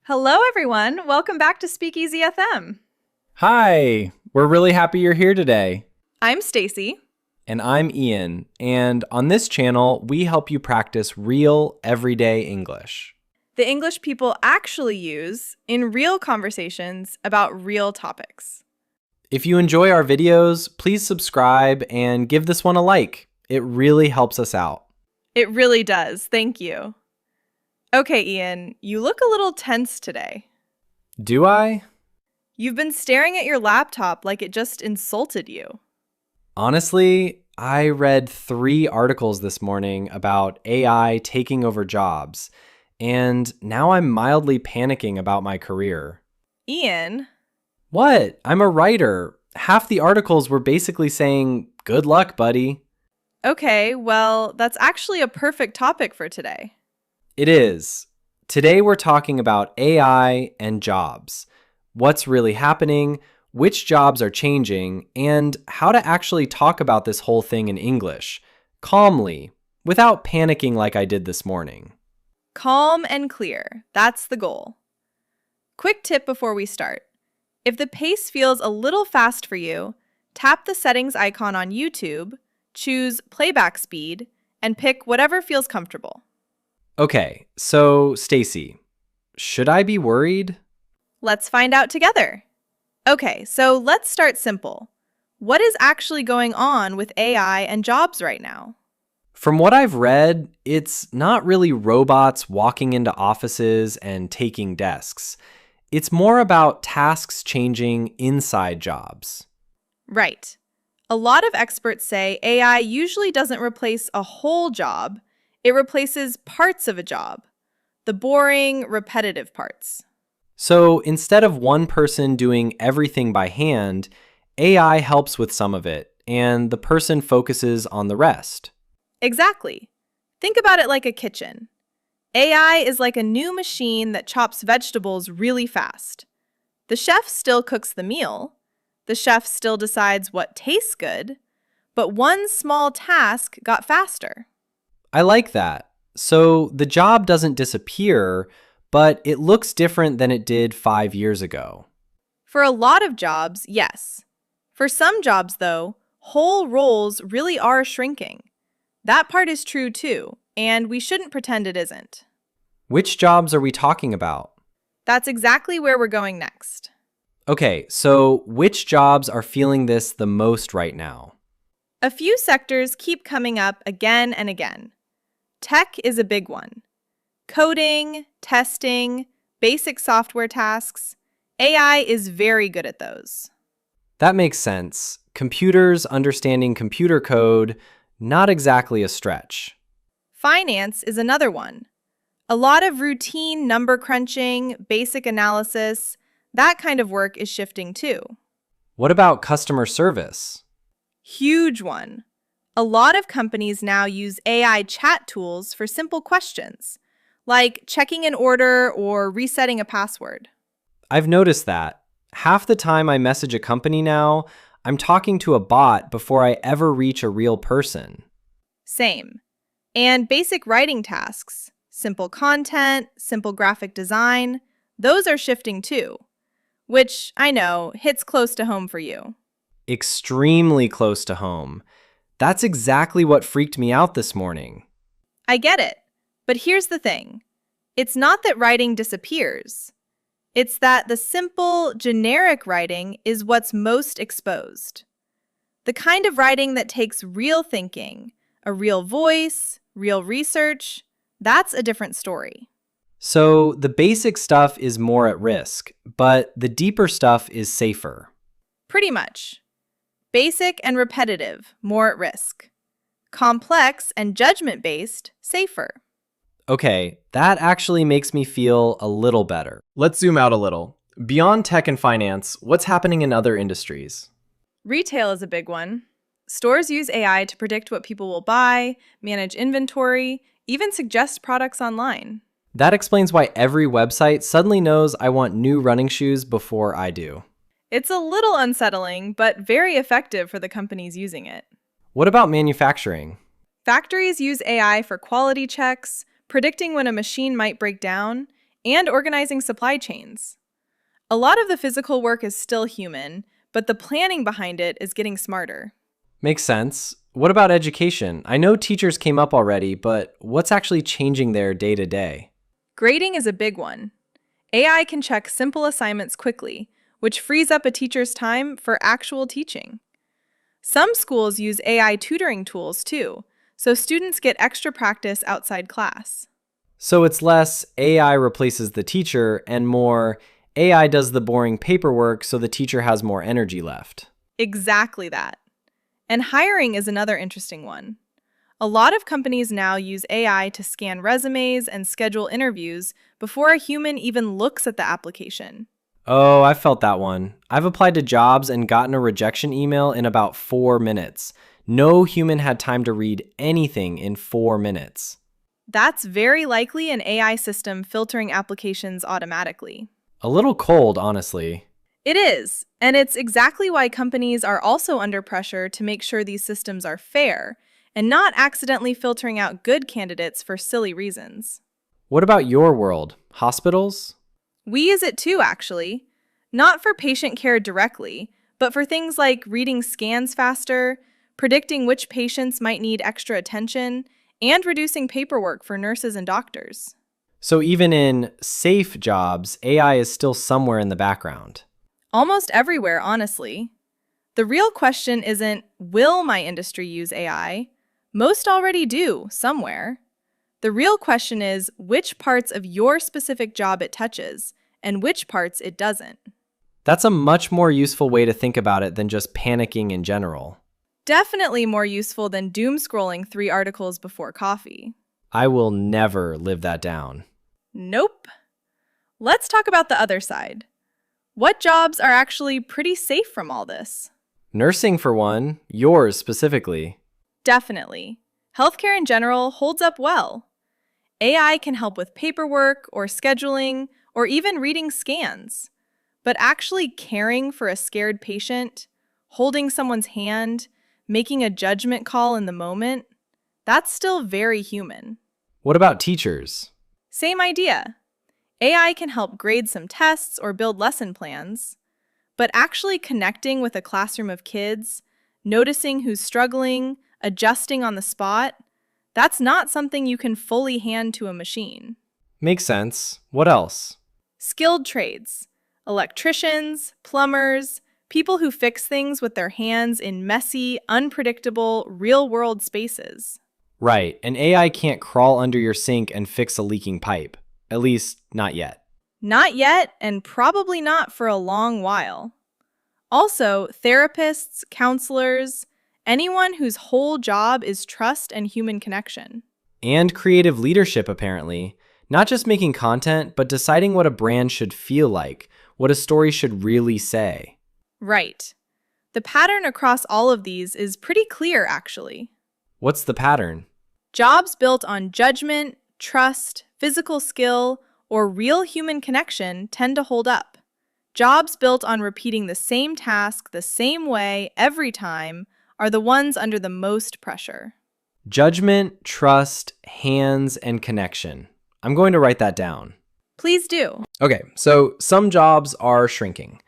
Hello, everyone. Welcome back to SpeakEasy FM. Hi, we're really happy you're here today. I'm Stacy. And I'm Ian, and on this channel, we help you practice real, everyday English. The English people actually use in real conversations about real topics. If you enjoy our videos, please subscribe and give this one a like. It really helps us out. It really does. Thank you. Okay, Ian, you look a little tense today. Do I? You've been staring at your laptop like it just insulted you. Honestly, I read 3 articles this morning about AI taking over jobs, and now I'm mildly panicking about my career. Ian? What? I'm a writer. Half the articles were basically saying, good luck, buddy. Okay, well, that's actually a perfect topic for today. It is. Today we're talking about AI and jobs. What's really happening, which jobs are changing, and how to actually talk about this whole thing in English, calmly, without panicking like I did this morning. Calm and clear. That's the goal. Quick tip before we start. If the pace feels a little fast for you, tap the settings icon on YouTube, choose playback speed, and pick whatever feels comfortable. Okay, so Stacy, should I be worried? Let's find out together. Okay, so let's start simple. What is actually going on with AI and jobs right now? From what I've read, it's not really robots walking into offices and taking desks. It's more about tasks changing inside jobs. Right. A lot of experts say AI usually doesn't replace a whole job. It replaces parts of a job, the boring, repetitive parts. So instead of one person doing everything by hand, AI helps with some of it, and the person focuses on the rest. Exactly. Think about it like a kitchen. AI is like a new machine that chops vegetables really fast. The chef still cooks the meal. The chef still decides what tastes good. But one small task got faster. I like that. So the job doesn't disappear, but it looks different than it did 5 years ago. For a lot of jobs, yes. For some jobs, though, whole roles really are shrinking. That part is true too, and we shouldn't pretend it isn't. Which jobs are we talking about? That's exactly where we're going next. Okay, so which jobs are feeling this the most right now? A few sectors keep coming up again and again. Tech is a big one. Coding, testing, basic software tasks. AI is very good at those. That makes sense. Computers understanding computer code, not exactly a stretch. Finance is another one. A lot of routine number crunching, basic analysis, that kind of work is shifting too. What about customer service? Huge one. A lot of companies now use AI chat tools for simple questions, like checking an order or resetting a password. I've noticed that. Half the time I message a company now, I'm talking to a bot before I ever reach a real person. Same. And basic writing tasks, simple content, simple graphic design, those are shifting too, which I know hits close to home for you. Extremely close to home. That's exactly what freaked me out this morning. I get it, but here's the thing. It's not that writing disappears. It's that the simple, generic writing is what's most exposed. The kind of writing that takes real thinking, a real voice, real research, that's a different story. So the basic stuff is more at risk, but the deeper stuff is safer. Pretty much. Basic and repetitive, more at risk. Complex and judgment-based, safer. Okay, that actually makes me feel a little better. Let's zoom out a little. Beyond tech and finance, what's happening in other industries? Retail is a big one. Stores use AI to predict what people will buy, manage inventory, even suggest products online. That explains why every website suddenly knows I want new running shoes before I do. It's a little unsettling, but very effective for the companies using it. What about manufacturing? Factories use AI for quality checks, predicting when a machine might break down, and organizing supply chains. A lot of the physical work is still human, but the planning behind it is getting smarter. Makes sense. What about education? I know teachers came up already, but what's actually changing there day to day? Grading is a big one. AI can check simple assignments quickly, which frees up a teacher's time for actual teaching. Some schools use AI tutoring tools too, so students get extra practice outside class. So it's less AI replaces the teacher and more AI does the boring paperwork so the teacher has more energy left. Exactly that. And hiring is another interesting one. A lot of companies now use AI to scan resumes and schedule interviews before a human even looks at the application. Oh, I felt that one. I've applied to jobs and gotten a rejection email in about 4 minutes. No human had time to read anything in 4 minutes. That's very likely an AI system filtering applications automatically. A little cold, honestly. It is, and it's exactly why companies are also under pressure to make sure these systems are fair and not accidentally filtering out good candidates for silly reasons. What about your world? Hospitals? We use it too, actually. Not for patient care directly, but for things like reading scans faster, predicting which patients might need extra attention, and reducing paperwork for nurses and doctors. So even in safe jobs, AI is still somewhere in the background. Almost everywhere, honestly. The real question isn't, will my industry use AI? Most already do, somewhere. The real question is which parts of your specific job it touches and which parts it doesn't. That's a much more useful way to think about it than just panicking in general. Definitely more useful than doom scrolling 3 articles before coffee. I will never live that down. Nope. Let's talk about the other side. What jobs are actually pretty safe from all this? Nursing for one, yours specifically. Definitely. Healthcare in general holds up well. AI can help with paperwork or scheduling or even reading scans. But actually caring for a scared patient, holding someone's hand, making a judgment call in the moment, that's still very human. What about teachers? Same idea. AI can help grade some tests or build lesson plans, but actually connecting with a classroom of kids, noticing who's struggling, adjusting on the spot, that's not something you can fully hand to a machine. Makes sense. What else? Skilled trades. Electricians, plumbers, people who fix things with their hands in messy, unpredictable, real-world spaces. Right, an AI can't crawl under your sink and fix a leaking pipe. At least, not yet. Not yet, and probably not for a long while. Also, therapists, counselors, anyone whose whole job is trust and human connection. And creative leadership, apparently. Not just making content, but deciding what a brand should feel like, what a story should really say. Right. The pattern across all of these is pretty clear, actually. What's the pattern? Jobs built on judgment, trust, physical skill, or real human connection tend to hold up. Jobs built on repeating the same task the same way every time are the ones under the most pressure. Judgment, trust, hands, and connection. I'm going to write that down. Please do. Okay, so some jobs are shrinking,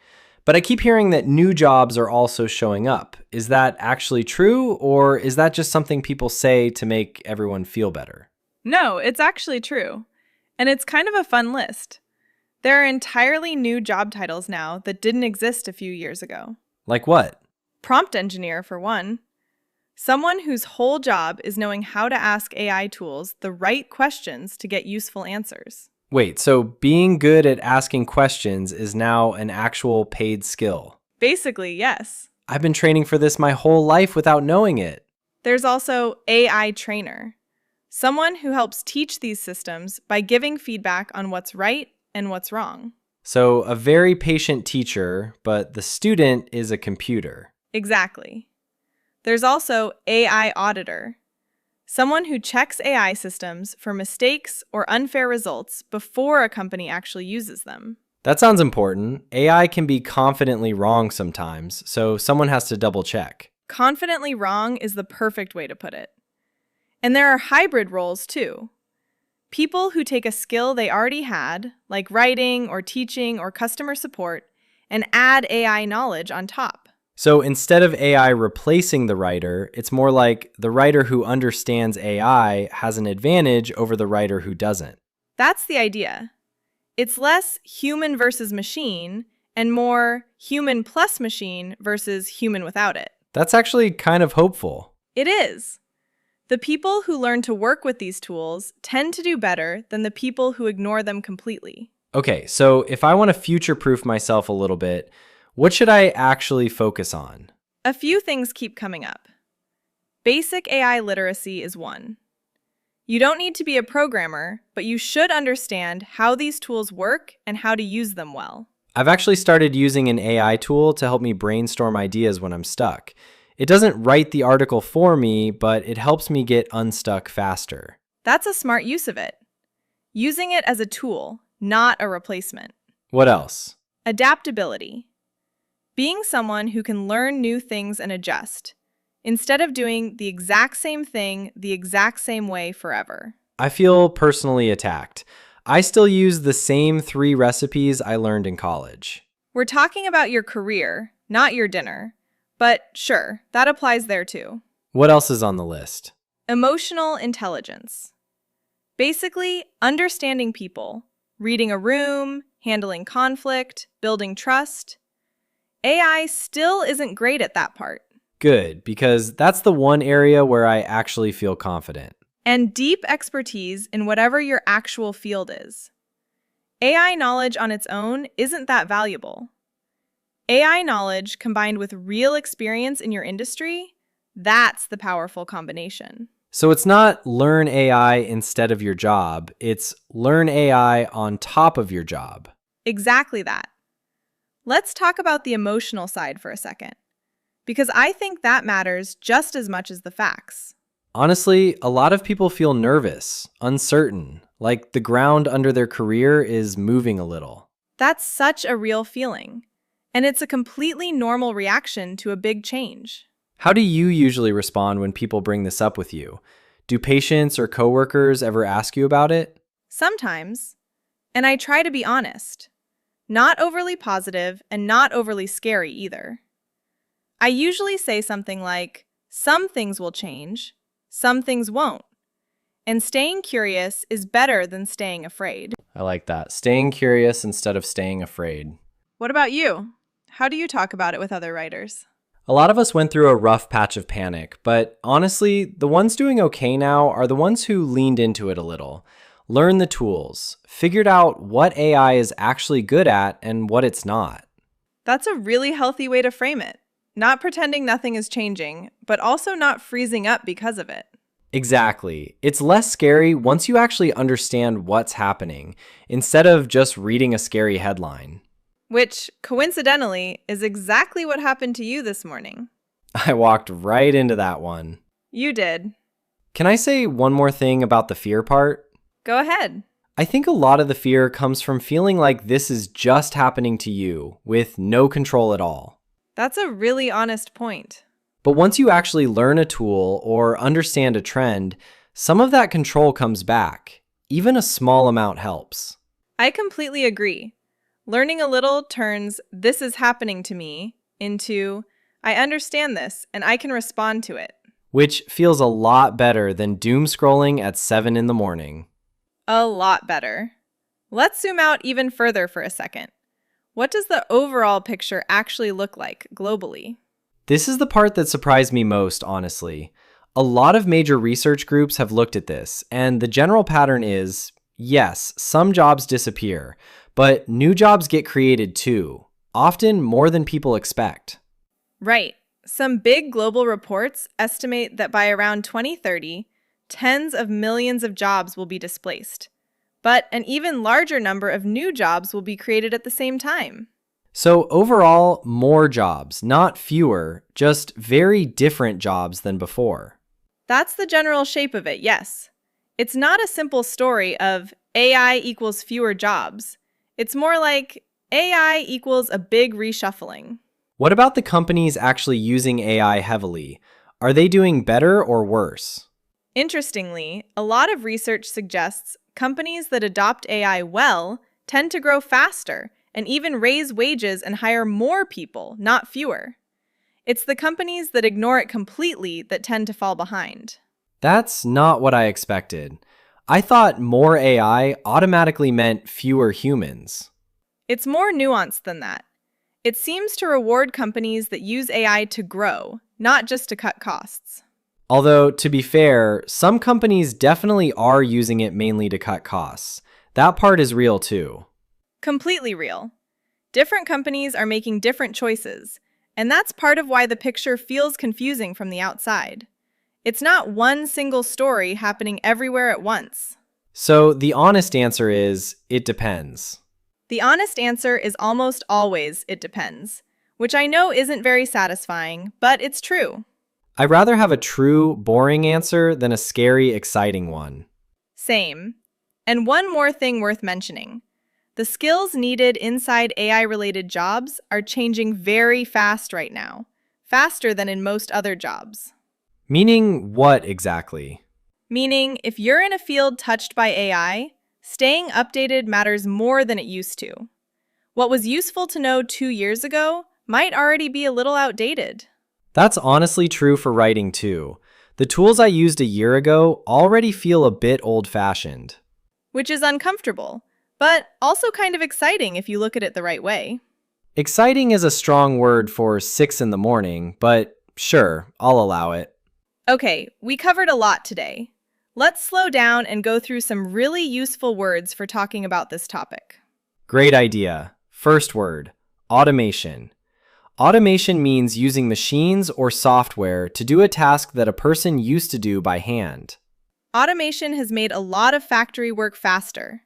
but I keep hearing that new jobs are also showing up. Is that actually true, or is that just something people say to make everyone feel better? No, it's actually true. And it's kind of a fun list. There are entirely new job titles now that didn't exist a few years ago. Like what? Prompt engineer, for one. Someone whose whole job is knowing how to ask AI tools the right questions to get useful answers. Wait, so being good at asking questions is now an actual paid skill? Basically, yes. I've been training for this my whole life without knowing it. There's also AI trainer. Someone who helps teach these systems by giving feedback on what's right and what's wrong. So a very patient teacher, but the student is a computer. Exactly. There's also AI auditor. Someone who checks AI systems for mistakes or unfair results before a company actually uses them. That sounds important. AI can be confidently wrong sometimes, so someone has to double check. Confidently wrong is the perfect way to put it. And there are hybrid roles too. People who take a skill they already had, like writing or teaching or customer support, and add AI knowledge on top. So instead of AI replacing the writer, it's more like the writer who understands AI has an advantage over the writer who doesn't. That's the idea. It's less human versus machine and more human plus machine versus human without it. That's actually kind of hopeful. It is. The people who learn to work with these tools tend to do better than the people who ignore them completely. Okay, so if I want to future-proof myself a little bit, what should I actually focus on? A few things keep coming up. Basic AI literacy is one. You don't need to be a programmer, but you should understand how these tools work and how to use them well. I've actually started using an AI tool to help me brainstorm ideas when I'm stuck. It doesn't write the article for me, but it helps me get unstuck faster. That's a smart use of it. Using it as a tool, not a replacement. What else? Adaptability. Being someone who can learn new things and adjust, instead of doing the exact same thing the exact same way forever. I feel personally attacked. I still use the same 3 recipes I learned in college. We're talking about your career, not your dinner. But sure, that applies there too. What else is on the list? Emotional intelligence. Basically, understanding people, reading a room, handling conflict, building trust. AI still isn't great at that part. Good, because that's the one area where I actually feel confident. And deep expertise in whatever your actual field is. AI knowledge on its own isn't that valuable. AI knowledge combined with real experience in your industry, that's the powerful combination. So it's not learn AI instead of your job, it's learn AI on top of your job. Exactly that. Let's talk about the emotional side for a second, because I think that matters just as much as the facts. Honestly, a lot of people feel nervous, uncertain, like the ground under their career is moving a little. That's such a real feeling, and it's a completely normal reaction to a big change. How do you usually respond when people bring this up with you? Do patients or coworkers ever ask you about it? Sometimes, and I try to be honest. Not overly positive and not overly scary either. I usually say something like, some things will change, some things won't. And staying curious is better than staying afraid. I like that. Staying curious instead of staying afraid. What about you? How do you talk about it with other writers? A lot of us went through a rough patch of panic, but honestly, the ones doing okay now are the ones who leaned into it a little, learned the tools, figured out what AI is actually good at and what it's not. That's a really healthy way to frame it. Not pretending nothing is changing, but also not freezing up because of it. Exactly. It's less scary once you actually understand what's happening, instead of just reading a scary headline. Which, coincidentally, is exactly what happened to you this morning. I walked right into that one. You did. Can I say one more thing about the fear part? Go ahead. I think a lot of the fear comes from feeling like this is just happening to you, with no control at all. That's a really honest point. But once you actually learn a tool or understand a trend, some of that control comes back. Even a small amount helps. I completely agree. Learning a little turns "this is happening to me" into "I understand this and I can respond to it." Which feels a lot better than doom scrolling at 7 in the morning. A lot better. Let's zoom out even further for a second. What does the overall picture actually look like globally? This is the part that surprised me most, honestly. A lot of major research groups have looked at this, and the general pattern is, yes, some jobs disappear, but new jobs get created too, often more than people expect. Right. Some big global reports estimate that by around 2030, tens of millions of jobs will be displaced. But an even larger number of new jobs will be created at the same time. So overall, more jobs, not fewer, just very different jobs than before. That's the general shape of it, yes. It's not a simple story of AI equals fewer jobs. It's more like AI equals a big reshuffling. What about the companies actually using AI heavily? Are they doing better or worse? Interestingly, a lot of research suggests companies that adopt AI well tend to grow faster and even raise wages and hire more people, not fewer. It's the companies that ignore it completely that tend to fall behind. That's not what I expected. I thought more AI automatically meant fewer humans. It's more nuanced than that. It seems to reward companies that use AI to grow, not just to cut costs. Although, to be fair, some companies definitely are using it mainly to cut costs. That part is real too. Completely real. Different companies are making different choices, and that's part of why the picture feels confusing from the outside. It's not one single story happening everywhere at once. So the honest answer is, it depends. The honest answer is almost always it depends, which I know isn't very satisfying, but it's true. I'd rather have a true, boring answer than a scary, exciting one. Same. And one more thing worth mentioning. The skills needed inside AI-related jobs are changing very fast right now, faster than in most other jobs. Meaning what exactly? Meaning, if you're in a field touched by AI, staying updated matters more than it used to. What was useful to know 2 years ago might already be a little outdated. That's honestly true for writing too. The tools I used a year ago already feel a bit old-fashioned. Which is uncomfortable, but also kind of exciting if you look at it the right way. Exciting is a strong word for 6 in the morning, but sure, I'll allow it. Okay, we covered a lot today. Let's slow down and go through some really useful words for talking about this topic. Great idea. First word, automation. Automation means using machines or software to do a task that a person used to do by hand. Automation has made a lot of factory work faster.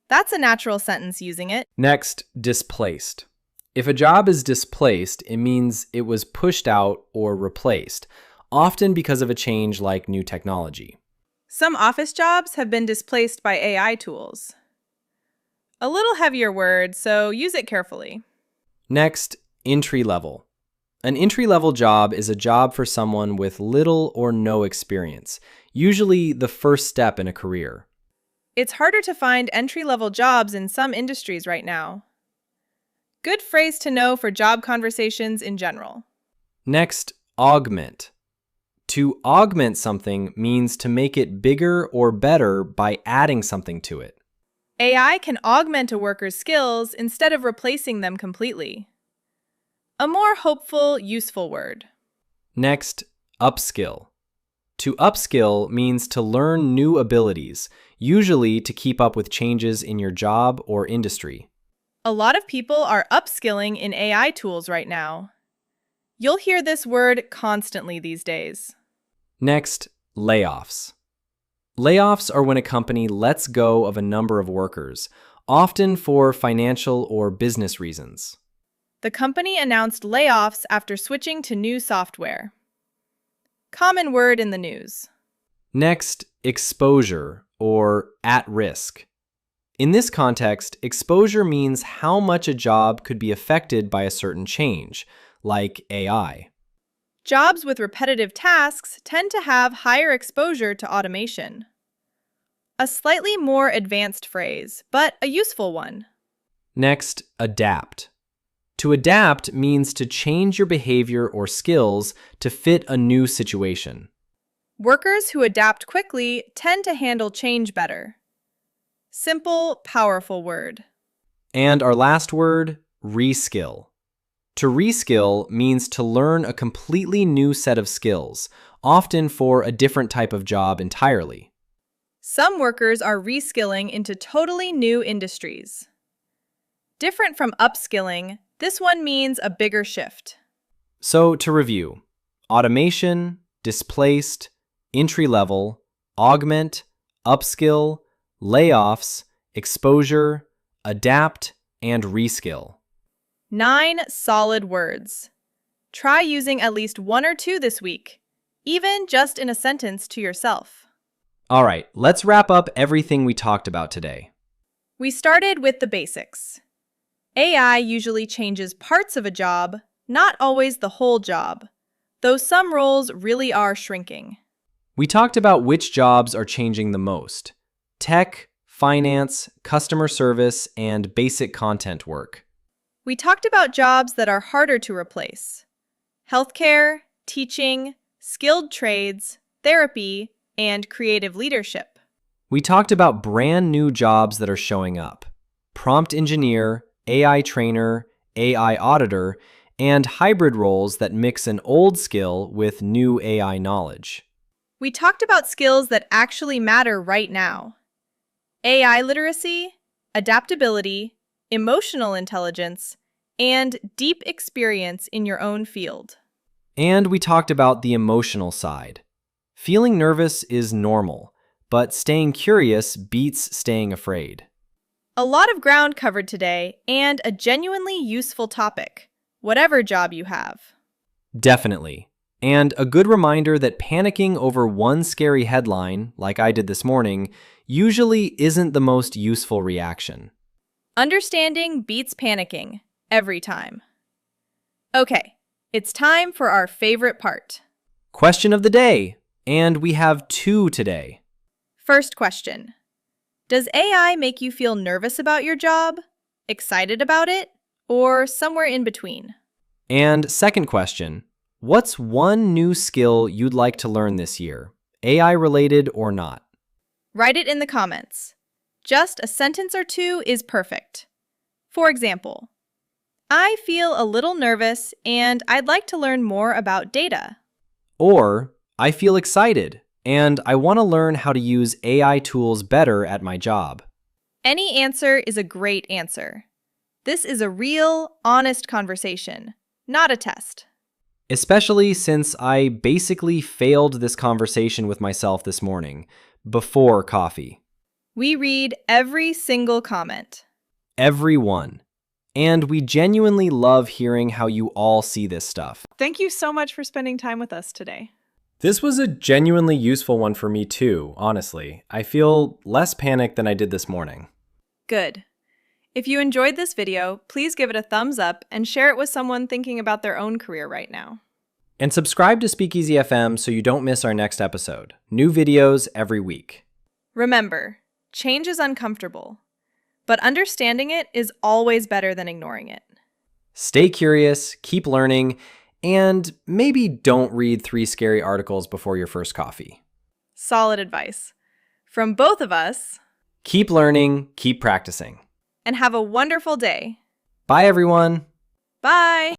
That's a natural sentence using it. Next, displaced. If a job is displaced, it means it was pushed out or replaced, often because of a change like new technology. Some office jobs have been displaced by AI tools. A little heavier word, so use it carefully. Next, entry level. An entry-level job is a job for someone with little or no experience, usually the first step in a career. It's harder to find entry-level jobs in some industries right now. Good phrase to know for job conversations in general. Next, augment. To augment something means to make it bigger or better by adding something to it. AI can augment a worker's skills instead of replacing them completely. A more hopeful, useful word. Next, upskill. To upskill means to learn new abilities, usually to keep up with changes in your job or industry. A lot of people are upskilling in AI tools right now. You'll hear this word constantly these days. Next, layoffs. Layoffs are when a company lets go of a number of workers, often for financial or business reasons. The company announced layoffs after switching to new software. Common word in the news. Next, exposure or at risk. In this context, exposure means how much a job could be affected by a certain change, like AI. Jobs with repetitive tasks tend to have higher exposure to automation. A slightly more advanced phrase, but a useful one. Next, adapt. To adapt means to change your behavior or skills to fit a new situation. Workers who adapt quickly tend to handle change better. Simple, powerful word. And our last word, reskill. To reskill means to learn a completely new set of skills, often for a different type of job entirely. Some workers are reskilling into totally new industries. Different from upskilling, this one means a bigger shift. So to review, automation, displaced, entry-level, augment, upskill, layoffs, exposure, adapt, and reskill. 9 solid words. Try using at least 1 or 2 this week, even just in a sentence to yourself. All right, let's wrap up everything we talked about today. We started with the basics. AI usually changes parts of a job, not always the whole job, though some roles really are shrinking. We talked about which jobs are changing the most: tech, finance, customer service, and basic content work. We talked about jobs that are harder to replace: healthcare, teaching, skilled trades, therapy, and creative leadership. We talked about brand new jobs that are showing up: prompt engineer, AI trainer, AI auditor, and hybrid roles that mix an old skill with new AI knowledge. We talked about skills that actually matter right now: AI literacy, adaptability, emotional intelligence, and deep experience in your own field. And we talked about the emotional side. Feeling nervous is normal, but staying curious beats staying afraid. A lot of ground covered today, and a genuinely useful topic, whatever job you have. Definitely. And a good reminder that panicking over one scary headline, like I did this morning, usually isn't the most useful reaction. Understanding beats panicking, every time. Okay, it's time for our favorite part. Question of the day, and we have two today. First question: does AI make you feel nervous about your job, excited about it, or somewhere in between? And second question: what's one new skill you'd like to learn this year, AI related or not? Write it in the comments. Just a sentence or two is perfect. For example, I feel a little nervous and I'd like to learn more about data. Or, I feel excited and I want to learn how to use AI tools better at my job. Any answer is a great answer. This is a real, honest conversation, not a test. Especially since I basically failed this conversation with myself this morning, before coffee. We read every single comment. Every one. And we genuinely love hearing how you all see this stuff. Thank you so much for spending time with us today. This was a genuinely useful one for me too, honestly. I feel less panicked than I did this morning. Good. If you enjoyed this video, please give it a thumbs up and share it with someone thinking about their own career right now. And subscribe to SpeakEasy FM so you don't miss our next episode. New videos every week. Remember, change is uncomfortable, but understanding it is always better than ignoring it. Stay curious, keep learning, and maybe don't read 3 scary articles before your first coffee. Solid advice. From both of us, Keep learning, keep practicing. and have a wonderful day. Bye, everyone. Bye!